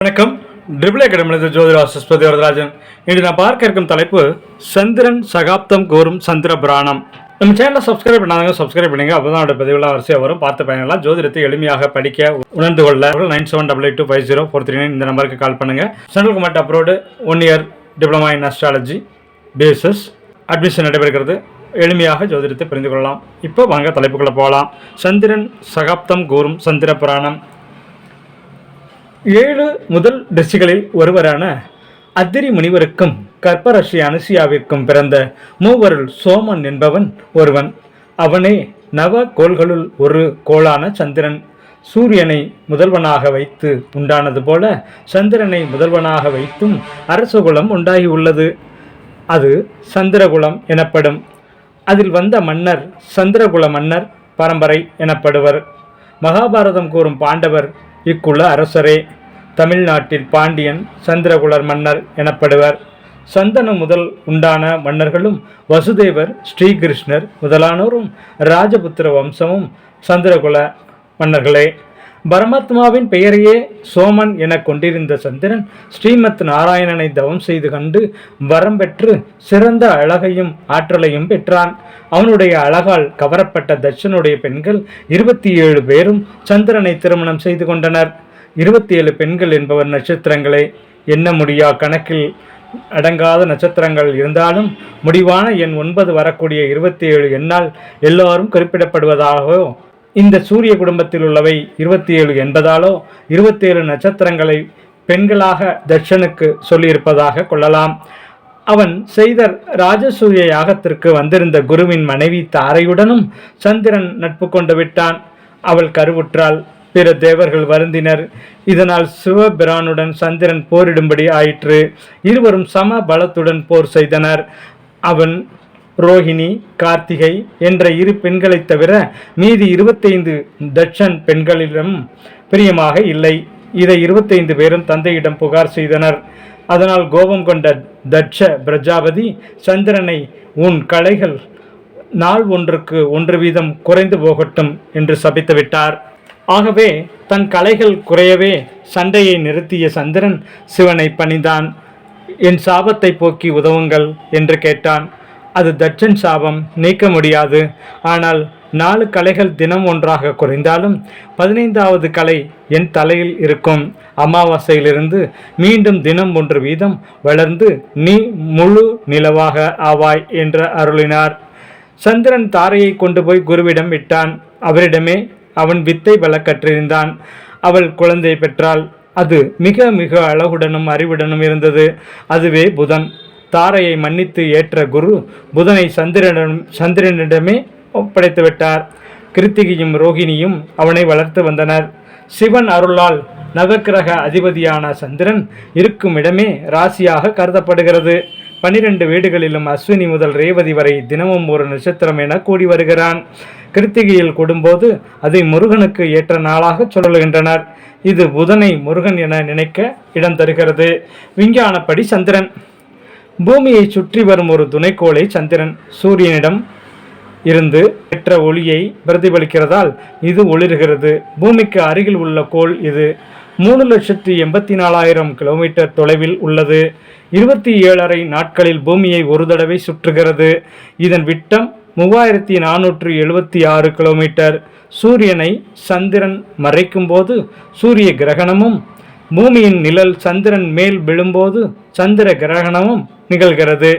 வணக்கம். ட்ரிபிள் அகாடமியிலிருந்து ஜோதிட ஆஸ்பதி வரதராஜன். இன்று நான் பார்க்க இருக்கும் தலைப்பு சந்திரன் சகாப்தம் கூறும் சந்திர புராணம். நம்ம சேனலை சப்ஸ்கிரைப் பண்ணாதவங்க சப்ஸ்கிரைப் பண்ணுங்க. அப்பதான் அவருடைய பதிவுலாம் வரிசையாக வரும். பார்த்து பயணலாம். ஜோதிடத்தை எளிமையாக படிக்க உணர்ந்து கொள்ள 9788250439 இந்த நம்பருக்கு கால் பண்ணுங்க. Central government approved 1 year diploma in astrology basis admission நடைபெறுகிறது. எளிமையாக ஜோதிடத்தை புரிந்து கொள்ளலாம். இப்போ வாங்க தலைப்புக்குள்ள போகலாம். சந்திரன் சகாப்தம் கூறும் சந்திர புராணம். 7 முதல் ரிஷிகளில் ஒருவரான அத்திரி முனிவருக்கும் கற்பரஷி அனுசியாவிற்கும் பிறந்த மூவருள் சோமன் என்பவன் ஒருவன். அவனே நவ கோள்களுள் ஒரு கோளான சந்திரன். சூரியனை முதல்வனாக வைத்து உண்டானது போல சந்திரனை முதல்வனாக வைத்தும் அரசகுலம் உண்டாகி உள்ளது. அது சந்திரகுலம் எனப்படும். அதில் வந்த மன்னர் சந்திரகுல மன்னர் பரம்பரை எனப்படுவர். மகாபாரதம் கூறும் பாண்டவர் இக்குல அரசரே. தமிழ்நாட்டில் பாண்டியன் சந்திரகுலர் மன்னர் எனப்படுவர். சந்தனு முதல் உண்டான மன்னர்களும் வசுதேவர் ஸ்ரீகிருஷ்ணர் முதலானோரும் ராஜபுத்திர வம்சமும் சந்திரகுல மன்னர்களே. பரமாத்மாவின் பெயரையே சோமன் என கொண்டிருந்த சந்திரன் ஸ்ரீமத் நாராயணனை தவம் செய்து கண்டு வரம் பெற்று சிறந்த அழகையும் ஆற்றலையும் பெற்றான். அவனுடைய அழகால் கவரப்பட்ட தட்சனுடைய பெண்கள் 27 பேரும் சந்திரனை திருமணம் செய்து கொண்டனர். 27 பெண்கள் என்பவர் நட்சத்திரங்களே. எண்ண முடியா கணக்கில் அடங்காத நட்சத்திரங்கள் இருந்தாலும் முடிவான எண் 9 வரக்கூடிய 27 எண்ணால் எல்லாரும் குறிப்பிடப்படுவதாகவோ இந்த சூரிய குடும்பத்தில் உள்ளவை 27 என்பதாலோ 27 நட்சத்திரங்களை பெண்களாக தட்சனுக்கு சொல்லியிருப்பதாக கொள்ளலாம். அவன் செய்த ராஜசூய யாகத்திற்கு வந்திருந்த குருவின் மனைவி தாரையுடனும் சந்திரன் நட்பு கொண்டு விட்டான். அவள் கருவுற்றாள். பிற தேவர்கள் வருந்தினர். இதனால் சிவபிரானுடன் சந்திரன் போரிடும்படி ஆயிற்று. இருவரும் சம பலத்துடன் போர் செய்தனர். அவன் ரோஹிணி கார்த்திகை என்ற 2 பெண்களைத் தவிர மீதி 25 தட்சன் பெண்களிடம் பிரியமாக இல்லை. இதை 25 பேரும் தந்தையிடம் புகார் செய்தனர். அதனால் கோபம் கொண்ட தட்ச பிரஜாபதி சந்திரனை உன் கலைகள் நாள் ஒன்றுக்கு 1 வீதம் குறைந்து போகட்டும் என்று சபித்து விட்டார். ஆகவே தன் கலைகள் குறையவே சண்டையை நிறுத்திய சந்திரன் சிவனை பணிந்தான். என் சாபத்தை போக்கி உதவுங்கள் என்று கேட்டான். அது தட்சன் சாபம், நீக்க முடியாது. ஆனால் 4 கலைகள் தினம் ஒன்றாக குறைந்தாலும் 15வது கலை என் தலையில் இருக்கும். அமாவாசையிலிருந்து மீண்டும் தினம் 1 வீதம் வளர்ந்து நீ முழு நிலவாக ஆவாய் என்று அருளினார். சந்திரன் தாரையை கொண்டு போய் குருவிடம் விட்டான். அவரிடமே அவன் வித்தை பல கற்றிருந்தான். அவள் குழந்தை பெற்றாள். அது மிக மிக அழகுடனும் அறிவுடனும் இருந்தது. அதுவே புதன். தாரையை மன்னித்து ஏற்ற குரு புதனை சந்திரனிடமே ஒப்படைத்து விட்டார். கிருத்திகையும் ரோகிணியும் அவனை வளர்த்து வந்தனர். சிவன் அருளால் நவக்கிரக அதிபதியான சந்திரன் இருக்கும் இடமே ராசியாக கருதப்படுகிறது. 12 வீடுகளிலும் அஸ்வினி முதல் ரேவதி வரை தினமும் ஒரு நட்சத்திரம் என கூடி வருகிறான். கிருத்திகையில் கூடும்போது அதை முருகனுக்கு ஏற்ற நாளாக சொல்லுகின்றனர். இது புதனை முருகன் என நினைக்க இடம் தருகிறது. விஞ்ஞானப்படி சந்திரன் பூமியை சுற்றி வரும் ஒரு துணைக்கோளை சந்திரன் சூரியனிடம் இருந்து பெற்ற ஒளியை பிரதிபலிக்கிறதால் இது ஒளிர்கிறது. பூமிக்கு அருகில் உள்ள கோள் இது 3,84,000 கிலோமீட்டர் தொலைவில் உள்ளது. 27 நாட்களில் பூமியை ஒரு தடவை சுற்றுகிறது. இதன் விட்டம் 3,476 கிலோமீட்டர். சூரியனை சந்திரன் மறைக்கும் போது சூரிய கிரகணமும் பூமியின் நிழல் சந்திரன் மேல் விழும்போது சந்திர கிரகணமும் நிகழ்கிறது.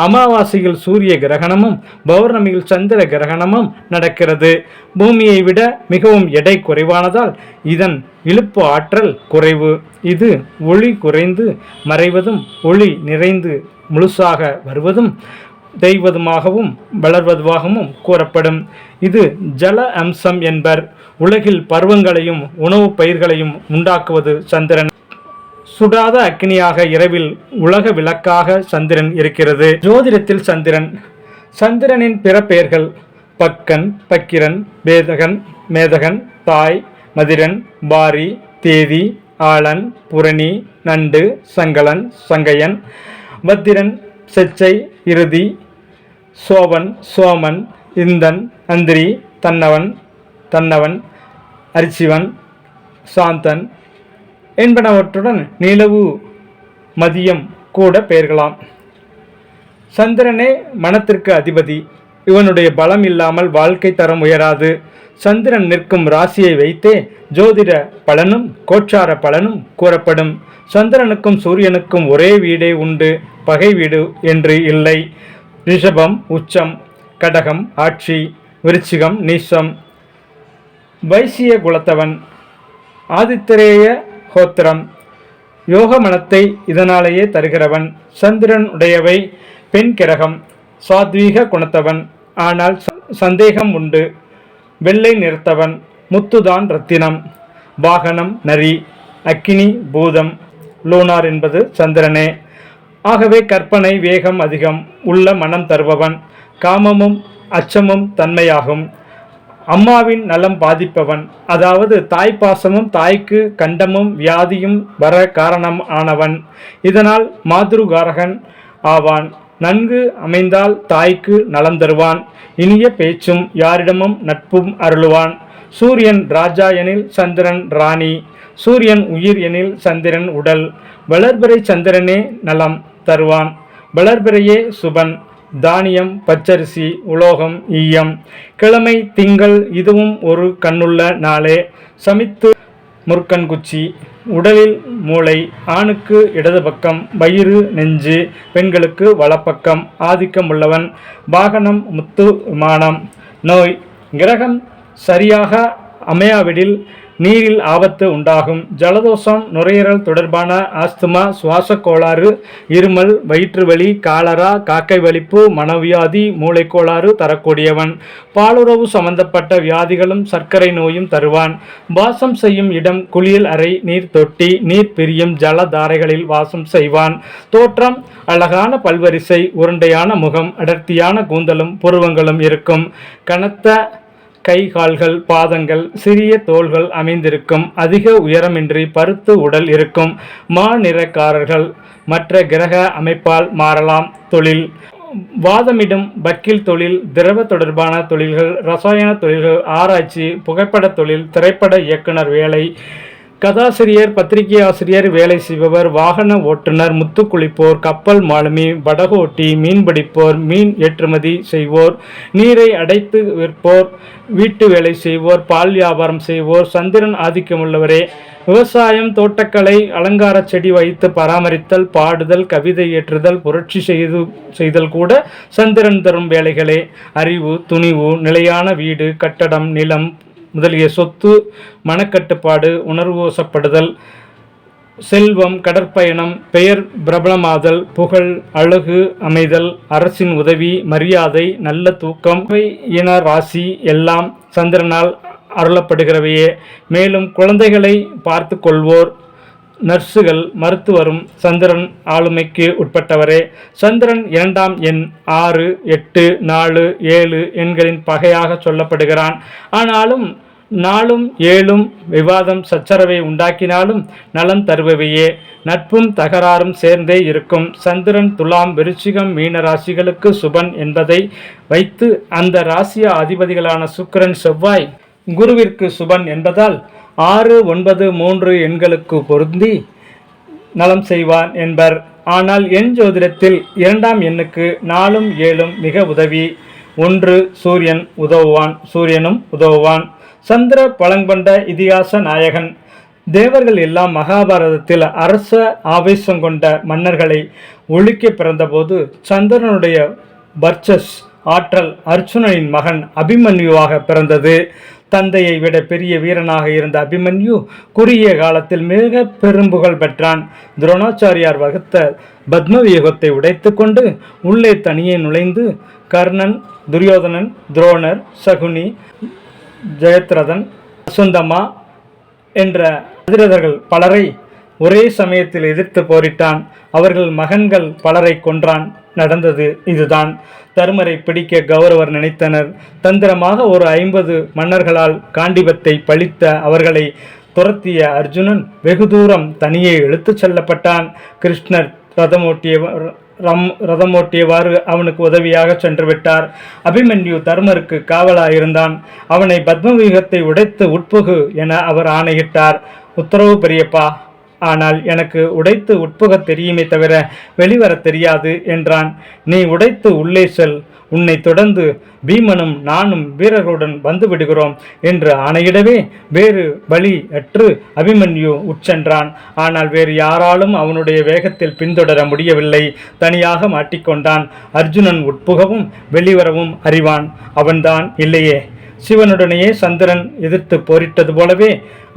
அமாவாசையில் சூரிய கிரகணமும் பௌர்ணமியில் சந்திர கிரகணமும் நடக்கிறது. பூமியை விட மிகவும் எடை குறைவானதால் இதன் இழுப்பு ஆற்றல் குறைவு. இது ஒளி குறைந்து மறைவதும் ஒளி நிறைந்து முழுசாக வருவதும் தெய்வதுமாகவும் வளர்வதுவாகவும் கூறப்படும். இது ஜல அம்சம் என்பர். உலகில் பருவங்களையும் உணவு பயிர்களையும் உண்டாக்குவது சந்திரன். சுடாத அக்னியாக இரவில் உலக விளக்காக சந்திரன் இருக்கிறது. ஜோதிடத்தில் சந்திரன். சந்திரனின் பிற பெயர்கள் பக்கன், பக்கிரன், பேதகன், மேதகன், தாய், மதிரன், பாரி, தேதி, ஆளன், புரணி, நண்டு, சங்கலன், சங்கையன், பத்திரன், செச்சை, இறுதி, சோவன், சோமன், இந்தன், அந்திரி, தன்னவன், அரிசிவன், சாந்தன், என்பனவற்றுடன் நிலவு மதியம் கூட பெயர்களாம். சந்திரனே மனத்திற்கு அதிபதி. இவனுடைய பலம் இல்லாமல் வாழ்க்கை தரம் உயராது. சந்திரன் நிற்கும் ராசியை வைத்தே ஜோதிட பலனும் கோச்சார பலனும் கூறப்படும். சந்திரனுக்கும் சூரியனுக்கும் ஒரே வீடே உண்டு, பகை வீடு என்று இல்லை. ரிஷபம் உச்சம், கடகம் ஆட்சி, விருச்சிகம் நீசம். வைசிய குலத்தவன், ஆதித்திரேய கோத்திரம், யோக மனத்தை இதனாலேயே தருகிறவன். சந்திரன் உடையவை பெண் கிரகம், சாத்வீக குணத்தவன், ஆனால் சந்தேகம் உண்டு. வெள்ளை நிறத்தவன், முத்துதான் ரத்தினம். வாகனம் நரி, அக்கினி பூதம், லூனார் என்பது சந்திரனே. ஆகவே கற்பனை வேகம் அதிகம் உள்ள மனம் தருபவன். காமமும் அச்சமும் தன்மையாகும். அம்மாவின் நலம் பாதிப்பவன், அதாவது தாய்ப்பாசமும் தாய்க்கு கண்டமும் வியாதியும் வர காரணம் ஆனவன். இதனால் மாதுருகாரகன் ஆவான். நன்கு அமைந்தால் தாய்க்கு நலம் தருவான். இனிய பேச்சும் யாரிடமும் நட்பும் அருளுவான். சூரியன் ராஜா எனில் சந்திரன் ராணி. சூரியன் உயிர் எனில் சந்திரன் உடல். வளர்பிறை சந்திரனே நலம் தருவான். வளர்பிறையே சுபன். தானியம், பச்சரிசி, உலோகம், ஈயம். கிழமை திங்கள், இதுவும் ஒரு கண்ணுள்ள நாளே. சமித்து முற்கண்குச்சி. உடலில் மூளை. ஆணுக்கு இடது பக்கம், வயிறு நெஞ்சு. பெண்களுக்கு வலப்பக்கம். ஆதிக்கம் உள்ளவன். வாகனம் முத்து விமானம். நோய் கிரகம் சரியாக அமையாவிடில் நீரில் ஆபத்து உண்டாகும். ஜலதோஷம், நுரையீரல் தொடர்பான ஆஸ்துமா, சுவாச கோளாறு, இருமல், வயிற்று வலி, காலரா, காக்கை வலிப்பு, மனவியாதி, மூளைக்கோளாறு தரக்கூடியவன். பாலுறவு சம்பந்தப்பட்ட வியாதிகளும் சர்க்கரை நோயும் தருவான். வாசம் செய்யும் இடம் குளியல் அறை, நீர் தொட்டி, நீர் பிரியும் ஜலதாரைகளில் வாசம் செய்வான். தோற்றம் அழகான பல்வரிசை, உருண்டையான முகம், அடர்த்தியான கூந்தலும் புருவங்களும் இருக்கும். கனத்த கை கால்கள், பாதங்கள், சிறிய தோள்கள் அமைந்திருக்கும். அதிக உயரமின்றி பருத்து உடல் இருக்கும். மாநிறக்காரர்கள். மற்ற கிரக அமைப்பால் மாறலாம். தொழில் வாதமிடும் வக்கீல் தொழில், திரவ தொடர்பான தொழில்கள், ரசாயன தொழில்கள், ஆராய்ச்சி, புகைப்பட தொழில், திரைப்பட இயக்குனர் வேலை, கதாசிரியர், பத்திரிகை ஆசிரியர் வேலை செய்பவர், வாகன ஓட்டுநர், முத்து குளிப்போர், கப்பல் மாலுமி, படகோட்டி, மீன்பிடிப்போர், மீன் ஏற்றுமதி செய்வோர், நீரை அடைத்து விற்போர், வீட்டு வேலை செய்வோர், பால் வியாபாரம் செய்வோர். சந்திரன் ஆதிக்கமுள்ளவரே. விவசாயம், தோட்டக்கலை, அலங்கார செடி வைத்து பராமரித்தல், பாடுதல், கவிதை ஏற்றுதல், புரட்சி செய்தல் கூட சந்திரன் தரும் வேலைகளே. அறிவு, துணிவு, நிலையான வீடு, கட்டடம், நிலம் முதலிய சொத்து, மனக்கட்டுப்பாடு, உணர்வுவசப்படுதல், செல்வம், கடற்பயணம், பெயர் பிரபலமாதல், புகழ், அழகு அமைதல், அரசின் உதவி, மரியாதை, நல்ல தூக்கம், இன ராசி எல்லாம் சந்திரனால் அருளப்படுகிறவையே. மேலும் குழந்தைகளை பார்த்து கொள்வோர், நர்சுகள், மருத்துவரும் சந்திரன் ஆளுமைக்கு உட்பட்டவரே. சந்திரன் 2ஆம் எண் 6, 8, 4, 7 எண்களின் பகையாக சொல்லப்படுகிறான். ஆனாலும் 4ம் 7ம் விவாதம் சச்சரவை உண்டாக்கினாலும் நலம் தருபவையே. நட்பும் தகராறும் சேர்ந்தே இருக்கும். சந்திரன் துலாம், விருச்சிகம், மீன ராசிகளுக்கு சுபன் என்பதை வைத்து அந்த ராசிய அதிபதிகளான சுக்கிரன், செவ்வாய், குருவிற்கு சுபன் என்பதால் 6, 9, 3 எண்களுக்கு பொருந்தி நலம் செய்வான் என்பர். ஆனால் எண் ஜோதிடத்தில் 2ஆம் எண்ணுக்கு 4ம் 7ம் மிக உதவி. 1 சூரியன் உதவுவான், சூரியனும் உதவுவான். சந்திர பழங்கொண்ட இதிகாச நாயகன். தேவர்கள் எல்லாம் மகாபாரதத்தில் அரச ஆவேசம் கொண்ட மன்னர்களை ஒழிக்க பிறந்தபோது சந்திரனுடைய வர்ச்சஸ் ஆற்றல் அர்ச்சுனனின் மகன் அபிமன்யுவாக பிறந்தது. தந்தையை விட பெரிய வீரனாக இருந்த அபிமன்யு குறுகிய காலத்தில் மிக பெரும்புகழ் பெற்றான். துரோணாச்சாரியார் வகுத்த பத்மவியூகத்தை உடைத்து கொண்டு உள்ளே தனியே நுழைந்து கர்ணன், துரியோதனன், துரோணர், சகுனி, ஜெயத்ரதன், சுந்தமா என்ற அதிரதர்கள் பலரை ஒரே சமயத்தில் எதிர்த்து போரிட்டான். அவர்கள் மகன்கள் பலரை கொன்றான். நடந்தது இதுதான். தருமரை பிடிக்க கௌரவர் நினைத்தனர். தந்திரமாக ஒரு 50 மன்னர்களால் காண்டிபத்தை பழித்த அவர்களை துரத்திய அர்ஜுனன் வெகு தூரம் தனியே இழுத்துச் செல்லப்பட்டான். கிருஷ்ணர் ரதமோட்டியவாறு அவனுக்கு உதவியாக சென்று விட்டார். அபிமன்யு தர்மருக்கு காவலாயிருந்தான். அவனை பத்மவியூகத்தை உடைத்து உட்புகு என அவர் ஆணையிட்டார். உத்தரவு பெரியப்பா ஆனால் எனக்கு உடைத்து உட்புகத் தெரியுமே தவிர வெளிவரத் தெரியாது என்றான். நீ உடைத்து உள்ளே செல், உன்னை தொடர்ந்து பீமனும் நானும் வீரர்களுடன் வந்து விடுகிறோம் என்று ஆணையிடவே வேறு வழி அற்று அபிமன்யு உட்சென்றான். ஆனால் வேறு யாராலும் அவனுடைய வேகத்தில் பின்தொடர முடியவில்லை. தனியாக மாட்டிக்கொண்டான். அர்ஜுனன் உட்புகவும் வெளிவரவும் அறிவான். அவன்தான் இல்லையே. சிவனுடனேயே சந்திரன் எதிர்த்து போரிட்டது போலவே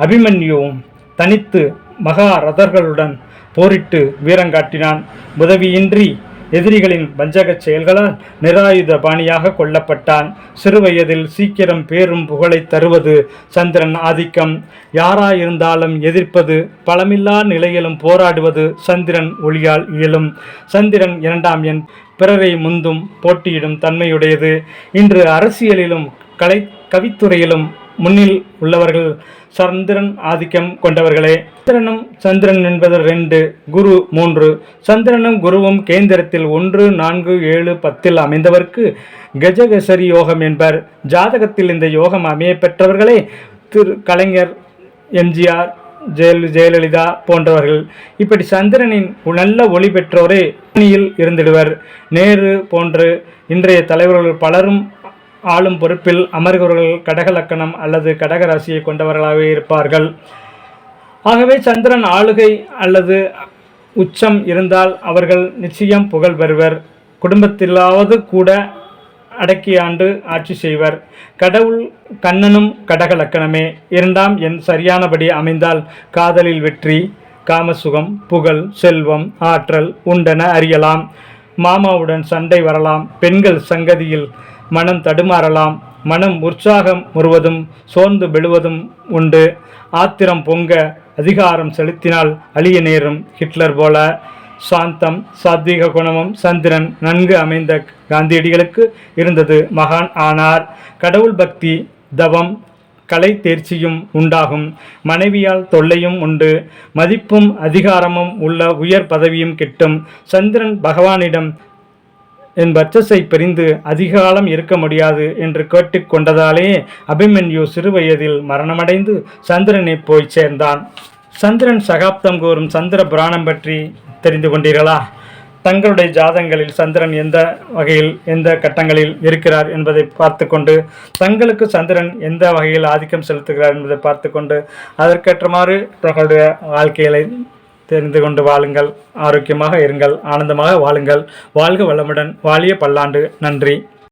அபிமன்யுவும் தனித்து மகாரதர்களுடன் போரிட்டு வீரங்காட்டினான். உதவியின்றி எதிரிகளின் வஞ்சகச் செயல்களால் நிராயுத பாணியாக கொல்லப்பட்டான். சிறுவயதில் சீக்கிரம் பேரும் புகழை தருவது சந்திரன் ஆதிக்கம். யாராயிருந்தாலும் எதிர்ப்பது, பலமில்லா நிலையிலும் போராடுவது சந்திரன் ஒளியால் இயலும். சந்திரன் 2ஆம் எண் பிறரை முந்தும் போட்டியிடும் தன்மையுடையது. இன்று அரசியலிலும் கவித்துறையிலும் முன்னில் உள்ளவர்கள் சந்திரன் ஆதிக்கம் கொண்டவர்களே. சந்திரனும் சந்திரன் என்பது 2, குரு 3. சந்திரனும் குருவும் கேந்திரத்தில் 1, 4, 7, 10 அமைந்தவர்க்கு கஜகசரி யோகம் என்பர். ஜாதகத்தில் இந்த யோகம் அமைய பெற்றவர்களே கலைஞர், எம்ஜிஆர், ஜெயலலிதா போன்றவர்கள். இப்படி சந்திரனின் நல்ல ஒளி பெற்றோரே பணியில் இருந்திடுவர். நேரு போன்று இன்றைய தலைவர்கள் பலரும் ஆளும் பொறுப்பில் அமர்கிறவர்கள் கடக லக்கணம் அல்லது கடக ராசியை கொண்டவர்களாகவே இருப்பார்கள். ஆகவே சந்திரன் ஆளுகை அல்லது உச்சம் இருந்தால் அவர்கள் நிச்சயம் புகழ் பெறுவர். குடும்பத்திலாவது கூட அடக்கி ஆண்டு ஆட்சி செய்வர். கடவுள் கண்ணனும் கடக லக்கணமே. 2ஆம் எண் சரியானபடி அமைந்தால் காதலில் வெற்றி, காமசுகம், புகழ், செல்வம், ஆற்றல் உண்டென அறியலாம். மாமாவுடன் சண்டை வரலாம். பெண்கள் சங்கதியில் மனம் தடுமாறலாம். மனம் உற்சாகம் முறுவதும் சோர்ந்து விழுவதும் உண்டு. ஆத்திரம் பொங்க அதிகாரம் செலுத்தினால் அழிய நேரும். ஹிட்லர் போல. சாந்தம், சாத்வீக குணமும் சந்திரன் நன்கு அமைந்த காந்தியடிகளுக்கு இருந்தது. மகான் ஆனார். கடவுள் பக்தி, தவம், கலை தேர்ச்சியும் உண்டாகும். மனைவியால் தொல்லையும் உண்டு. மதிப்பும் அதிகாரமும் உள்ள உயர் பதவியும் கிட்டும். சந்திரன் பகவானிடம் என் வச்சஸை பிரிந்து அதிகாலம் இருக்க முடியாது என்று கேட்டுக்கொண்டதாலே அபிமன்யு சிறுவயதில் மரணமடைந்து சந்திரனை போய் சேர்ந்தான். சந்திரன் சகாப்தம் கூறும் சந்திர புராணம் பற்றி தெரிந்து கொண்டீர்களா? தங்களுடைய ஜாதகங்களில் சந்திரன் எந்த வகையில் எந்த கட்டங்களில் இருக்கிறார் என்பதை பார்த்து கொண்டு, தங்களுக்கு சந்திரன் எந்த வகையில் ஆதிக்கம் செலுத்துகிறார் என்பதை பார்த்து கொண்டு அதற்கேற்றமாறு தங்களுடைய வாழ்க்கைகளை தெரிந்து கொண்டு வாழுங்கள். ஆரோக்கியமாக இருங்கள், ஆனந்தமாக வாழுங்கள். வாழ்க வளமுடன், வாழிய பல்லாண்டு. நன்றி.